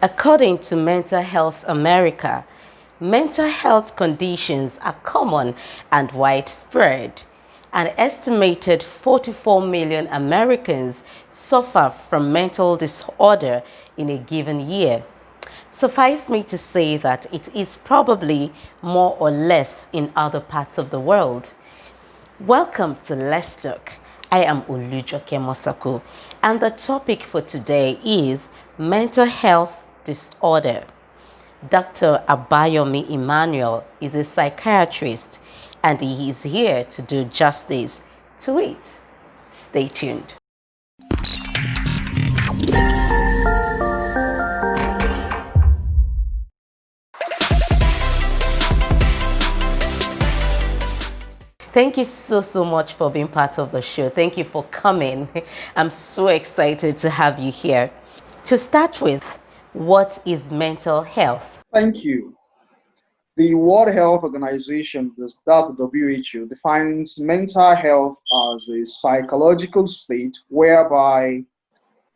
According to Mental Health America, mental health conditions are common and widespread. An estimated 44 million Americans suffer from mental disorder in a given year. Suffice me to say that it is probably more or less in other parts of the world. Welcome to Let's Talk. I am Olujoke Mosako, and the topic for today is mental health disorder. Dr. Abayomi Emmanuel is a psychiatrist, and he is here to do justice to it. Stay tuned. Thank you so much for being part of the show. Thank you for coming. I'm so excited to have you here. To start with, what is mental health? Thank you. The World Health Organization, that's the WHO, defines mental health as a psychological state whereby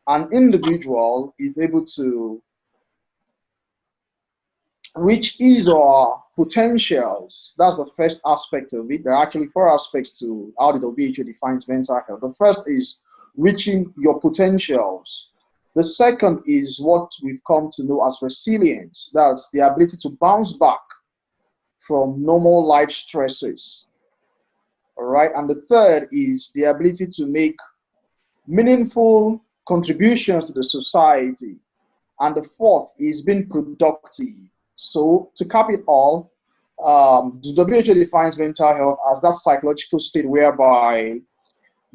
an individual is able to reach his or her potentials. That's the first aspect of it. There are actually four aspects to how the WHO defines mental health. The first is reaching your potentials. The second is what we've come to know as resilience. That's the ability to bounce back from normal life stresses. All right. And the third is the ability to make meaningful contributions to the society. And the fourth is being productive. So, to cap it all, the WHO defines mental health as that psychological state whereby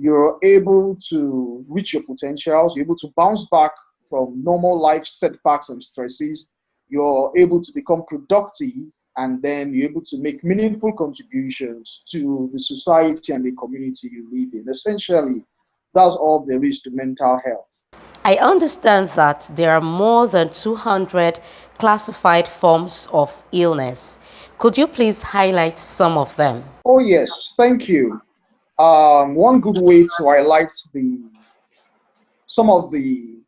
you're able to reach your potentials, you're able to bounce back from normal life setbacks and stresses, you're able to become productive, and then you're able to make meaningful contributions to the society and the community you live in. Essentially, that's all there is to mental health. I understand that there are more than 200 classified forms of illness. Could you please highlight some of them? Oh, yes, thank you. One good way to highlight some of the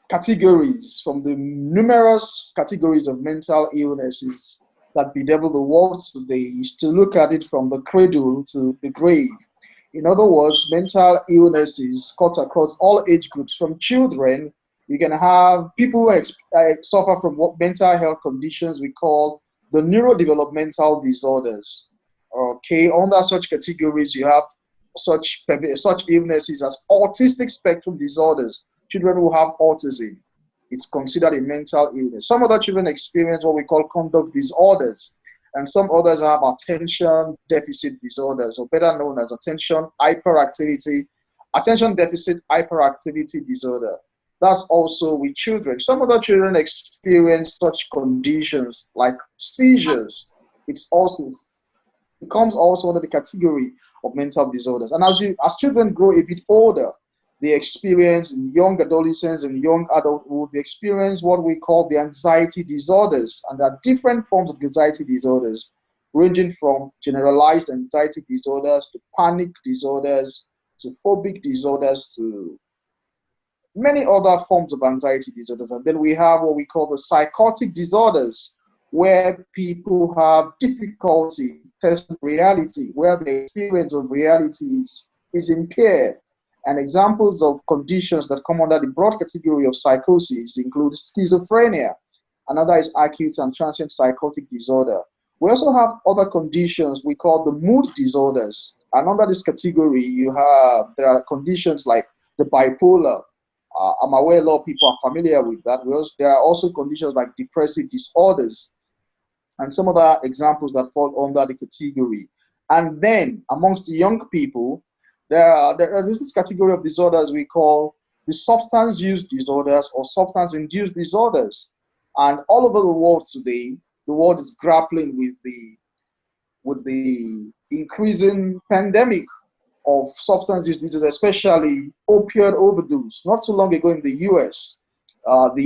categories from the numerous categories of mental illnesses that bedevil the world today is to look at it from the cradle to the grave. In other words, mental illnesses cut across all age groups from children. You can have people who suffer from what mental health conditions we call the neurodevelopmental disorders. Okay, under such categories, you have such illnesses as autistic spectrum disorders. Children who have autism, it's considered a mental illness. Some other children experience what we call conduct disorders, and some others have attention deficit disorders, or better known as attention deficit hyperactivity disorder. That's also with children. Some other children experience such conditions like seizures. It's also it comes also under the category of mental disorders. And as children grow a bit older, they experience in young adolescents and young adulthood, they experience what we call the anxiety disorders. And there are different forms of anxiety disorders, ranging from generalized anxiety disorders to panic disorders to phobic disorders to many other forms of anxiety disorders. And then we have what we call the psychotic disorders, where people have difficulty testing reality, where the experience of reality is impaired. And examples of conditions that come under the broad category of psychosis include schizophrenia. Another is acute and transient psychotic disorder. We also have other conditions we call the mood disorders. And under this category, there are conditions like the bipolar. I'm aware a lot of people are familiar with that. There are also conditions like depressive disorders and some other examples that fall under the category. And then amongst the young people, there is this category of disorders we call the substance use disorders or substance induced disorders. And all over the world today, the world is grappling with the increasing pandemic of substance use disorders, especially opioid overdose. Not too long ago in the US, an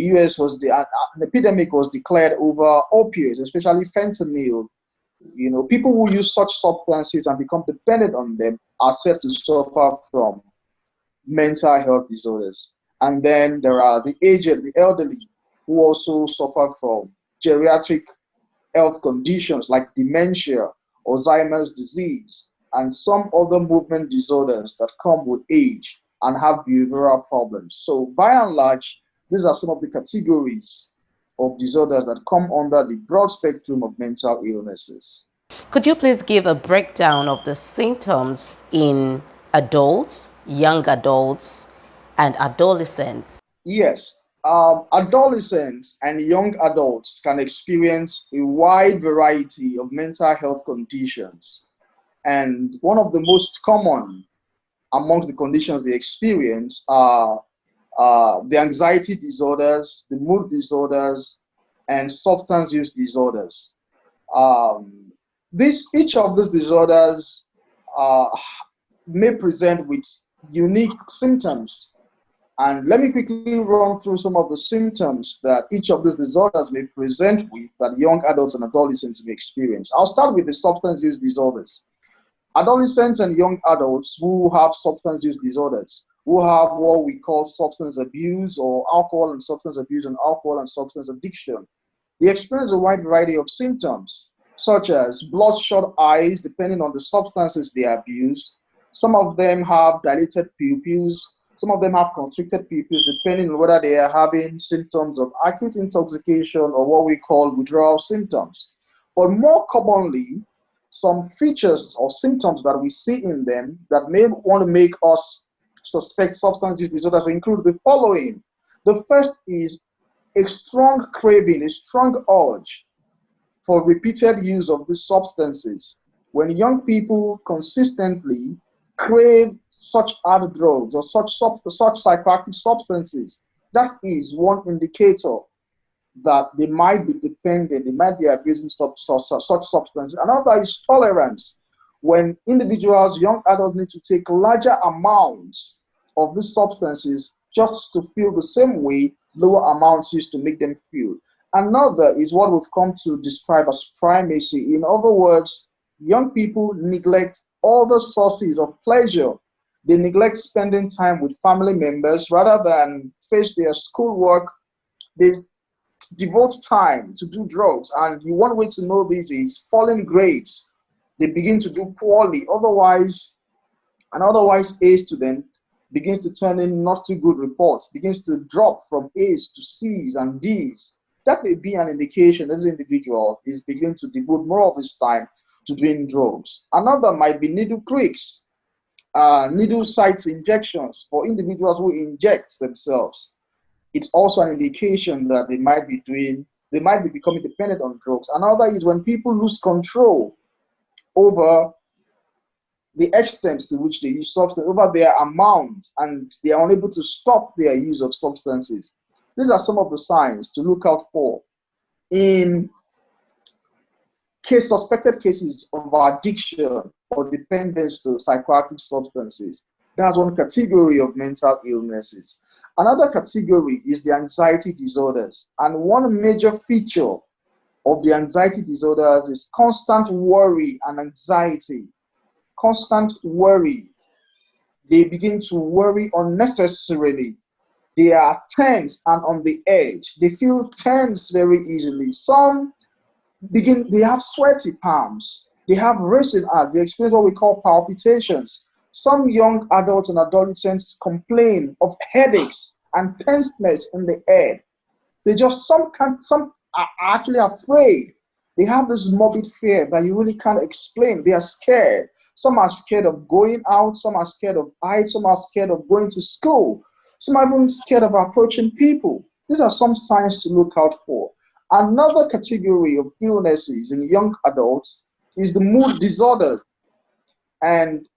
epidemic was declared over opioids, especially fentanyl. You know, people who use such substances and become dependent on them are said to suffer from mental health disorders. And then there are the aged, the elderly. who also suffer from geriatric health conditions like dementia, Alzheimer's disease, and some other movement disorders that come with age and have behavioral problems. So by and large, these are some of the categories of disorders that come under the broad spectrum of mental illnesses. Could you please give a breakdown of the symptoms in adults, young adults, and adolescents? Yes, adolescents and young adults can experience a wide variety of mental health conditions. And one of the most common amongst the conditions they experience are the anxiety disorders, the mood disorders, and substance use disorders. Um, each of these disorders uh, may present with unique symptoms. And let me quickly run through some of the symptoms that each of these disorders may present with that young adults and adolescents may experience. I'll start with the substance use disorders. Adolescents and young adults who have substance use disorders, who have what we call substance abuse or alcohol and substance abuse and alcohol and substance addiction, they experience a wide variety of symptoms, such as bloodshot eyes, depending on the substances they abuse. Some of them have dilated pupils. Some of them have constricted pupils, depending on whether they are having symptoms of acute intoxication or what we call withdrawal symptoms. But more commonly, some features or symptoms that we see in them that may want to make us suspect substance use disorders include the following. The first is a strong craving, a strong urge for repeated use of these substances. When young people consistently crave such hard drugs or such psychoactive substances, that is one indicator that they might be dependent, they might be abusing such substances. Another is tolerance. When individuals, young adults, need to take larger amounts of these substances just to feel the same way lower amounts used to make them feel. Another is what we've come to describe as primacy. In other words, young people neglect other sources of pleasure. They neglect spending time with family members rather than face their schoolwork. They devote time to do drugs. And one way to know this is falling grades. They begin to do poorly. An otherwise A student begins to turn in not too good reports, begins to drop from A's to C's and D's. That may be an indication that this individual is beginning to devote more of his time to doing drugs. Another might be needle pricks, needle site injections for individuals who inject themselves. It's also an indication that they might be becoming dependent on drugs. Another is when people lose control over the extent to which they use substance, over their amount, and they are unable to stop their use of substances. These are some of the signs to look out for in suspected cases of addiction or dependence to psychoactive substances. That's one category of mental illnesses. Another category is the anxiety disorders. And one major feature of the anxiety disorders is constant worry and anxiety. Constant worry. They begin to worry unnecessarily. They are tense and on the edge. They feel tense very easily. Some they have sweaty palms. They have racing heart. They experience what we call palpitations. Some young adults and adolescents complain of headaches and tenseness in the head. Some are actually afraid. They have this morbid fear that you really can't explain. They are scared. Some are scared of going out. Some are scared of heights. Some are scared of going to school. Some are even scared of approaching people. These are some signs to look out for. Another category of illnesses in young adults is the mood disorders. And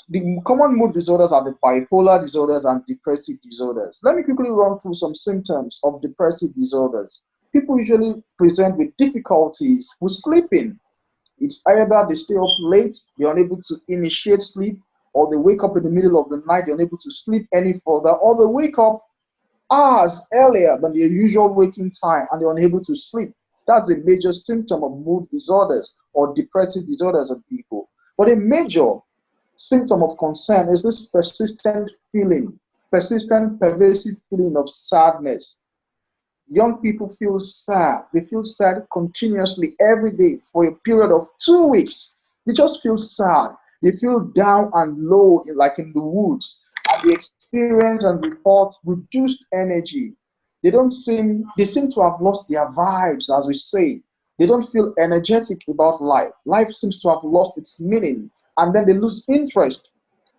the common mood disorders are the bipolar disorders and depressive disorders. Let me quickly run through some symptoms of depressive disorders. People usually present with difficulties with sleeping. It's either they stay up late, they're unable to initiate sleep, or they wake up in the middle of the night, they're unable to sleep any further, or they wake up hours earlier than their usual waking time and they're unable to sleep. That's a major symptom of mood disorders or depressive disorders in people. But a major symptom of concern is this persistent, pervasive feeling of sadness. Young people feel sad. They feel sad continuously every day for a period of 2 weeks. They just feel sad. They feel down and low, like in the woods. And they experience and report reduced energy. They seem to have lost their vibes, as we say. They don't feel energetic about life. Life seems to have lost its meaning. And then they lose interest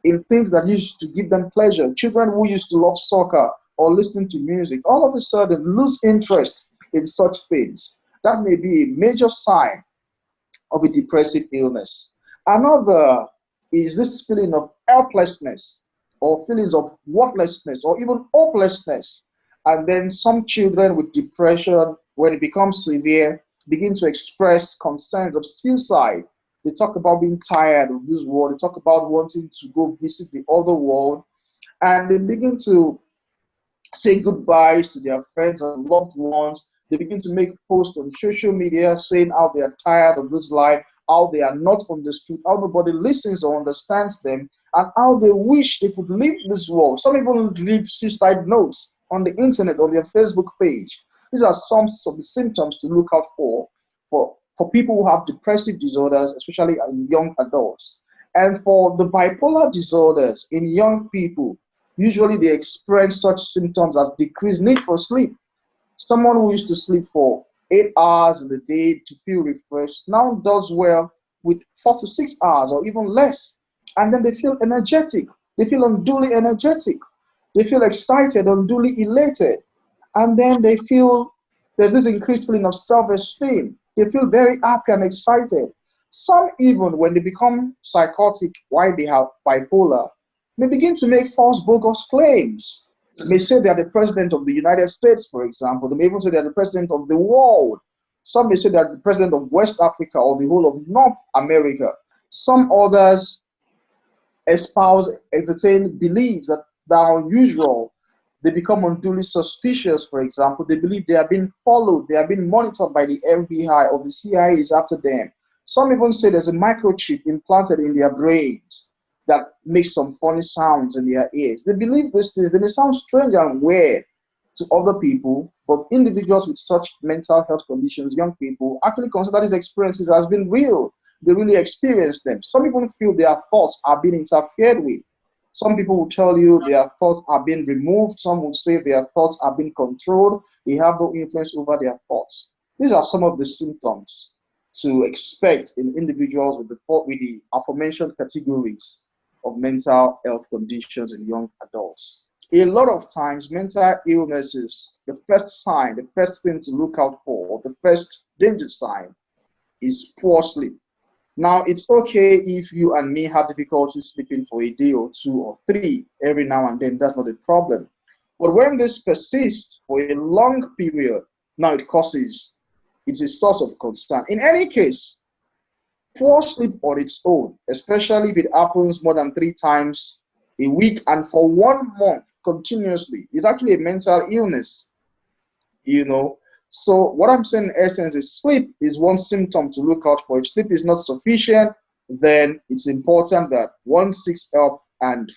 in things that used to give them pleasure. Children who used to love soccer or listening to music, all of a sudden lose interest in such things. That may be a major sign of a depressive illness. Another is this feeling of helplessness or feelings of worthlessness or even hopelessness. And then some children with depression, when it becomes severe, begin to express concerns of suicide. They talk about being tired of this world. They talk about wanting to go visit the other world. And they begin to say goodbyes to their friends and loved ones. They begin to make posts on social media saying how they are tired of this life, how they are not understood, how nobody listens or understands them, and how they wish they could leave this world. Some even leave suicide notes on the internet, on their Facebook page. These are some of the symptoms to look out for people who have depressive disorders, especially in young adults. And for the bipolar disorders in young people, usually they experience such symptoms as decreased need for sleep. Someone who used to sleep for 8 hours in the day to feel refreshed now does well with 4 to 6 hours or even less. And then they feel energetic. They feel unduly energetic. They feel excited, unduly elated. And then they feel there's this increased feeling of self-esteem. They feel very happy and excited. Some even, when they become psychotic while they have bipolar, may begin to make false bogus claims. May say they are the president of the United States, for example. They may even say they are the president of the world. Some may say they are the president of West Africa or the whole of North America. Some others espouse, entertain beliefs that are unusual. They become unduly suspicious, for example. They believe they are being followed, they are being monitored by the FBI or the CIA is after them. Some even say there's a microchip implanted in their brains that makes some funny sounds in their ears. They believe these things. They may sound strange and weird to other people, but individuals with such mental health conditions, young people, actually consider these experiences as being real. They really experience them. Some people feel their thoughts are being interfered with. Some people will tell you their thoughts are being removed. Some will say their thoughts are being controlled. They have no influence over their thoughts. These are some of the symptoms to expect in individuals with the aforementioned categories of mental health conditions in young adults. A lot of times, mental illnesses, the first sign, the first thing to look out for, or the first danger sign is poor sleep. Now, it's okay if you and me have difficulty sleeping for a day or two or three every now and then, that's not a problem. But when this persists for a long period, now it's a source of concern. In any case, poor sleep on its own, especially if it happens more than 3 times a week and for 1 month continuously, is actually a mental illness, you know. So what I'm saying in essence is sleep is one symptom to look out for. If sleep is not sufficient, then it's important that one seeks help and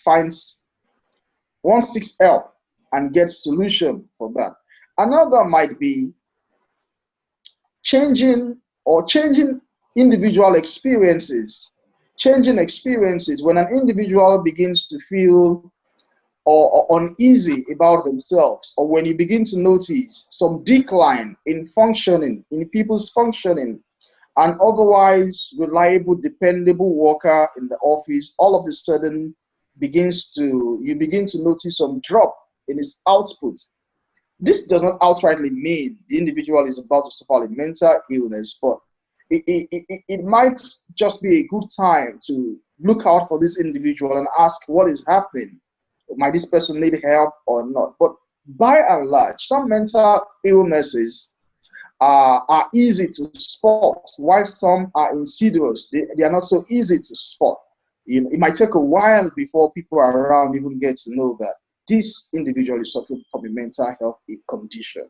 gets solution for that. Another might be changing individual experiences. Changing experiences when an individual begins to feel or uneasy about themselves, or when you begin to notice some decline in functioning, in people's functioning, an otherwise reliable, dependable worker in the office, all of a sudden you begin to notice some drop in his output. This does not outrightly mean the individual is about to suffer a mental illness, but it might just be a good time to look out for this individual and ask what is happening. Might this person need help or not? But by and large, some mental illnesses are easy to spot, while some are insidious. They are not so easy to spot. It might take a while before people around even get to know that this individual is suffering from a mental health condition.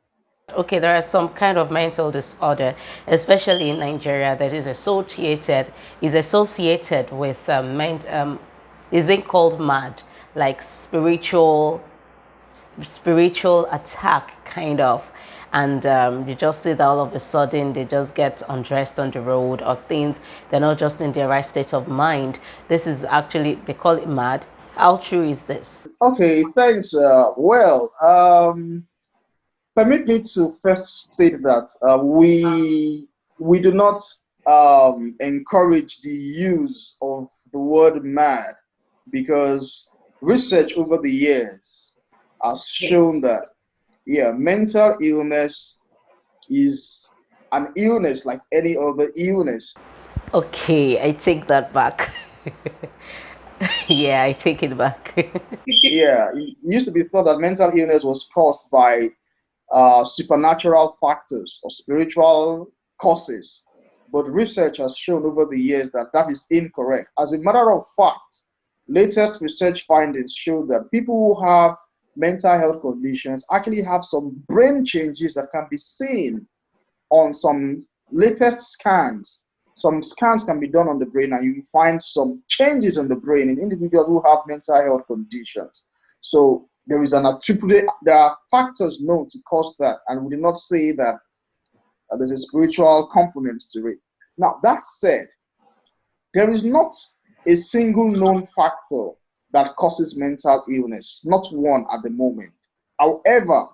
Okay, there are some kind of mental disorder, especially in Nigeria, that is associated with is being called mad, like spiritual attack kind of. and you just see that all of a sudden they just get undressed on the road, or things, they're not just in their right state of mind. This is actually, they call it mad. How true is this? Okay, thanks. Permit me to first state that we do not encourage the use of the word mad, because research over the years has shown that, yeah, mental illness is an illness like any other illness. Okay, I take that back. Yeah, I take it back. Yeah, it used to be thought that mental illness was caused by supernatural factors or spiritual causes. But research has shown over the years that that is incorrect. As a matter of fact, latest research findings show that people who have mental health conditions actually have some brain changes that can be seen on some latest scans. Some scans can be done on the brain, and you find some changes in the brain in individuals who have mental health conditions. So there is an attributed, there are factors known to cause that, and we did not say that there's a spiritual component to it. Now, that said, there is not a single known factor that causes mental illness, not one at the moment. However,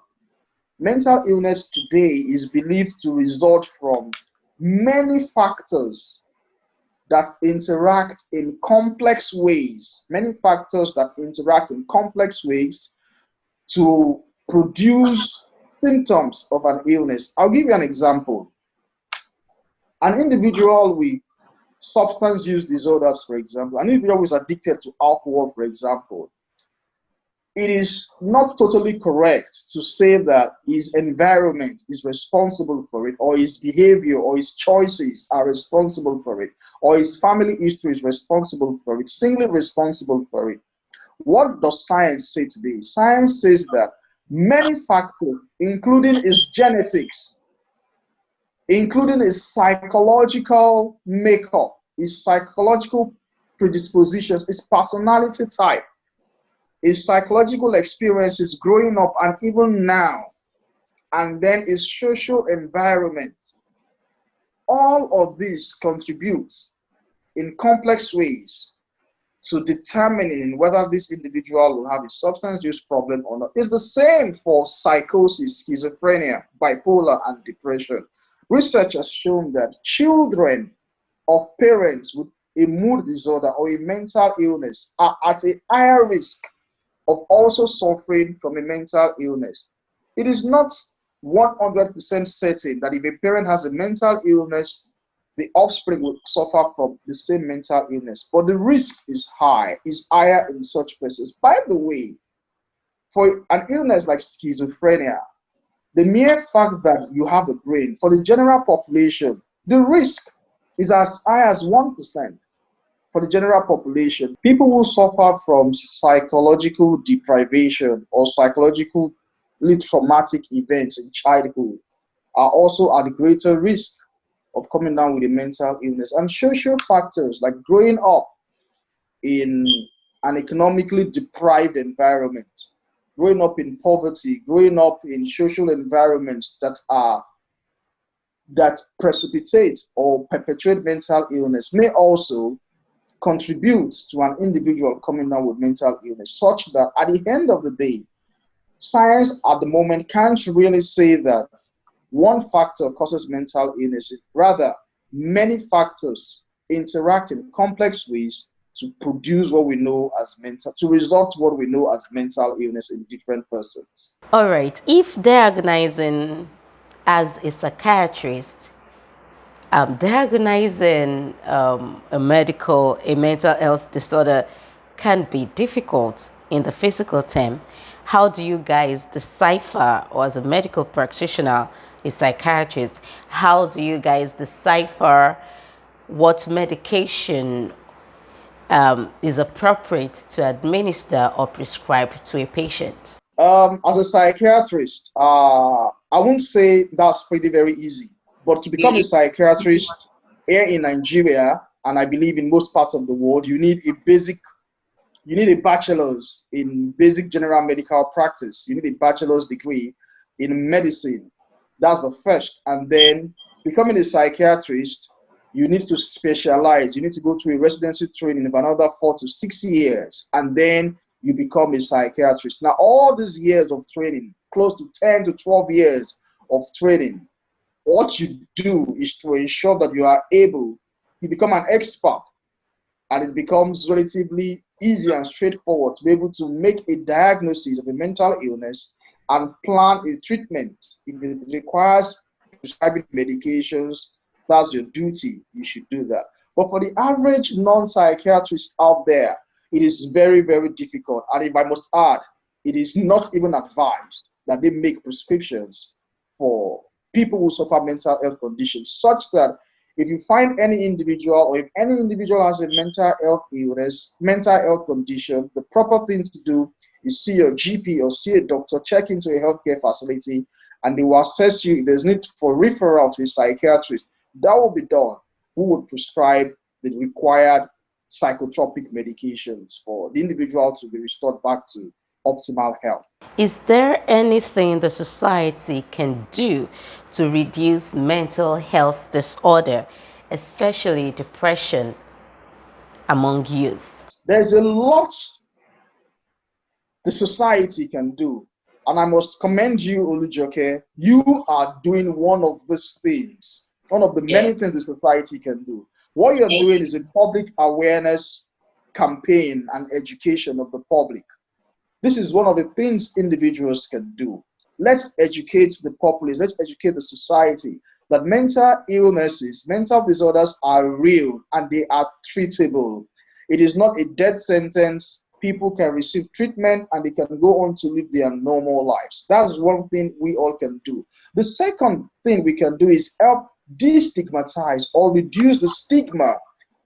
mental illness today is believed to result from many factors that interact in complex ways, many factors that interact in complex ways to produce symptoms of an illness. I'll give you an example. An individual with substance use disorders, for example, an individual who is addicted to alcohol, for example, it is not totally correct to say that his environment is responsible for it, or his behavior or his choices are responsible for it, or his family history is responsible for it, singly responsible for it. What does science say today? Science says that many factors, including his genetics, including his psychological makeup, his psychological predispositions, his personality type, his psychological experiences growing up and even now, and then his social environment, all of these contribute in complex ways to determining whether this individual will have a substance use problem or not. It's the same for psychosis, schizophrenia, bipolar, and depression. Research has shown that children of parents with a mood disorder or a mental illness are at a higher risk of also suffering from a mental illness. It is not 100% certain that if a parent has a mental illness, the offspring will suffer from the same mental illness, but the risk is higher in such persons. By the way, for an illness like schizophrenia, the mere fact that you have a brain, for the general population, the risk is as high as 1%. For the general population, people who suffer from psychological deprivation or psychologically traumatic events in childhood are also at greater risk of coming down with a mental illness. And social factors like growing up in an economically deprived environment, growing up in poverty, growing up in social environments that precipitate or perpetuate mental illness may also contribute to an individual coming down with mental illness, such that at the end of the day, science at the moment can't really say that one factor causes mental illness. Rather, many factors interact in complex ways to produce what we know as mental, to result what we know as mental illness in different persons. All right, if diagnosing as a psychiatrist, diagnosing a mental health disorder can be difficult in the physical term. How do you guys decipher, or as a medical practitioner, a psychiatrist, how do you guys decipher what medication is appropriate to administer or prescribe to a patient? As a psychiatrist, I won't say that's pretty very easy, but to become a psychiatrist here in Nigeria, and I believe in most parts of the world, you need a bachelor's in basic general medical practice. You need a bachelor's degree in medicine. That's the first. And then becoming a psychiatrist, you need to specialize. You need to go to a residency training of another 4 to 6 years, and then you become a psychiatrist. Now, all these years of training, close to 10 to 12 years of training, what you do is to ensure that you are able, you become an expert, and it becomes relatively easy and straightforward to be able to make a diagnosis of a mental illness and plan a treatment. If it requires prescribing medications, that's your duty. You should do that. But for the average non-psychiatrist out there, it is very, very difficult. And if I must add, it is not even advised that they make prescriptions for people who suffer mental health conditions, such that if you find any individual, or if any individual has a mental health illness, mental health condition, the proper thing to do is see your GP or see a doctor, check into a healthcare facility, and they will assess you. If there's need for referral to a psychiatrist, that will be done. Who would prescribe the required psychotropic medications for the individual to be restored back to optimal health. Is there anything the society can do to reduce mental health disorder, especially depression among youth? There's a lot the society can do. And I must commend you, Olujoke. You are doing one of these things, one of the many things the society can do. What you're doing is a public awareness campaign and education of the public. This is one of the things individuals can do. Let's educate the populace, let's educate the society that mental illnesses, mental disorders are real and they are treatable. It is not a death sentence. People can receive treatment and they can go on to live their normal lives. That's one thing we all can do. The second thing we can do is help destigmatize or reduce the stigma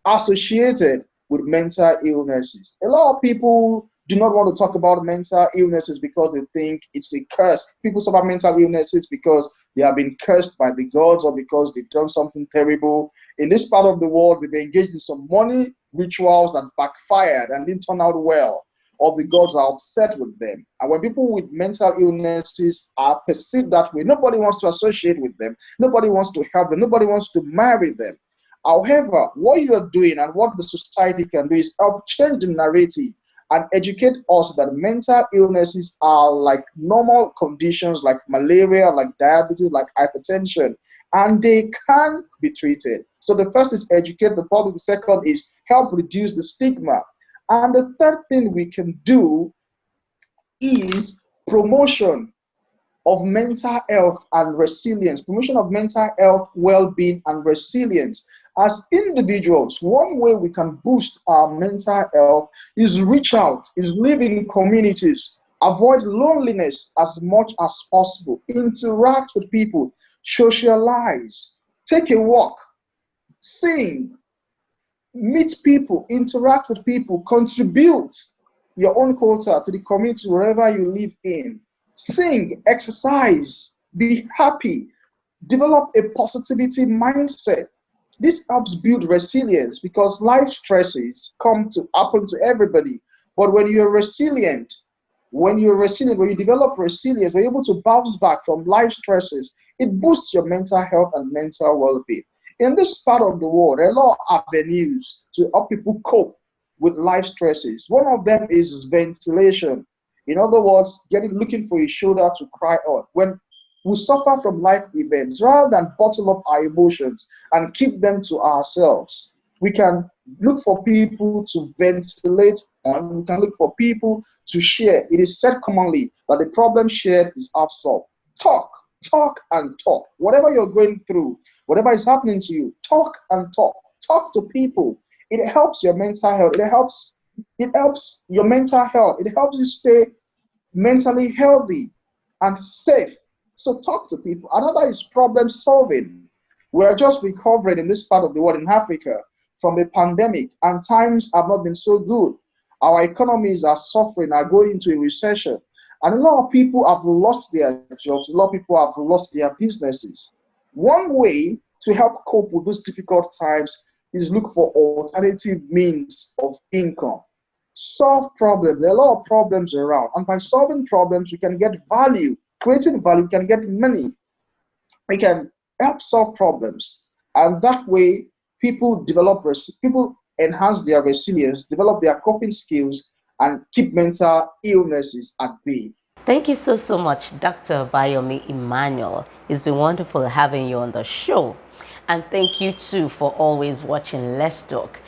associated with mental illnesses. A lot of people do not want to talk about mental illnesses because they think it's a curse. People suffer mental illnesses because they have been cursed by the gods or because they've done something terrible. In this part of the world, they've engaged in some money rituals that backfired and didn't turn out well, or the gods are upset with them. And when people with mental illnesses are perceived that way, nobody wants to associate with them, nobody wants to help them, nobody wants to marry them. However, what you're doing and what the society can do is help change the narrative and educate us that mental illnesses are like normal conditions like malaria, like diabetes, like hypertension, and they can be treated. So the first is educate the public. The second is help reduce the stigma. And the third thing we can do is promotion of mental health and resilience, promotion of mental health, well-being, and resilience. As individuals, one way we can boost our mental health is reach out, is live in communities, avoid loneliness as much as possible, interact with people, socialize, take a walk, sing, meet people, interact with people, contribute your own quota to the community wherever you live in. Sing, exercise, be happy, develop a positivity mindset. This helps build resilience because life stresses come to happen to everybody. But when you're resilient, when you develop resilience, when you're able to bounce back from life stresses, it boosts your mental health and mental well-being. In this part of the world, there are a lot of avenues to help people cope with life stresses. One of them is ventilation. In other words, looking for a shoulder to cry on. When we suffer from life events, rather than bottle up our emotions and keep them to ourselves, we can look for people to ventilate on. We can look for people to share. It is said commonly that the problem shared is half solved. Talk and talk. Whatever you're going through, whatever is happening to you, talk and talk. Talk to people. It helps your mental health. It helps your mental health. It helps you stay mentally healthy and safe. So talk to people. Another is problem solving. We are just recovering in this part of the world, in Africa, from a pandemic, and times have not been so good. Our economies are suffering, are going into a recession. And a lot of people have lost their jobs. A lot of people have lost their businesses. One way to help cope with those difficult times is look for alternative means of income. Solve problems. There are a lot of problems around. And by solving problems, we can get value. Creating value, we can get money. We can help solve problems, and that way people enhance their resilience, develop their coping skills, and keep mental illnesses at bay. Thank you so much, Dr. Bayomi Emmanuel. It's been wonderful having you on the show. And thank you too for always watching Let's Talk.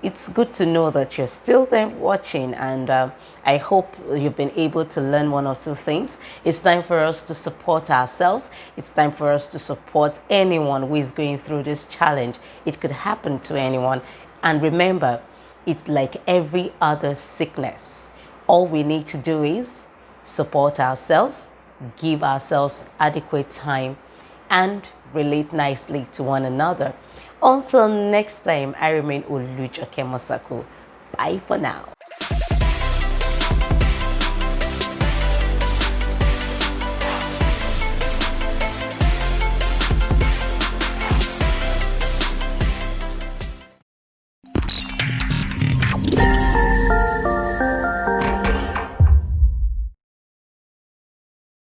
It's good to know that you're still there watching, and I hope you've been able to learn one or two things. It's time for us to support ourselves. It's time for us to support anyone who is going through this challenge. It could happen to anyone. And remember, it's like every other sickness. All we need to do is support ourselves, give ourselves adequate time, and relate nicely to one another. Until next time, I remain Olujoke Mosako. Bye for now.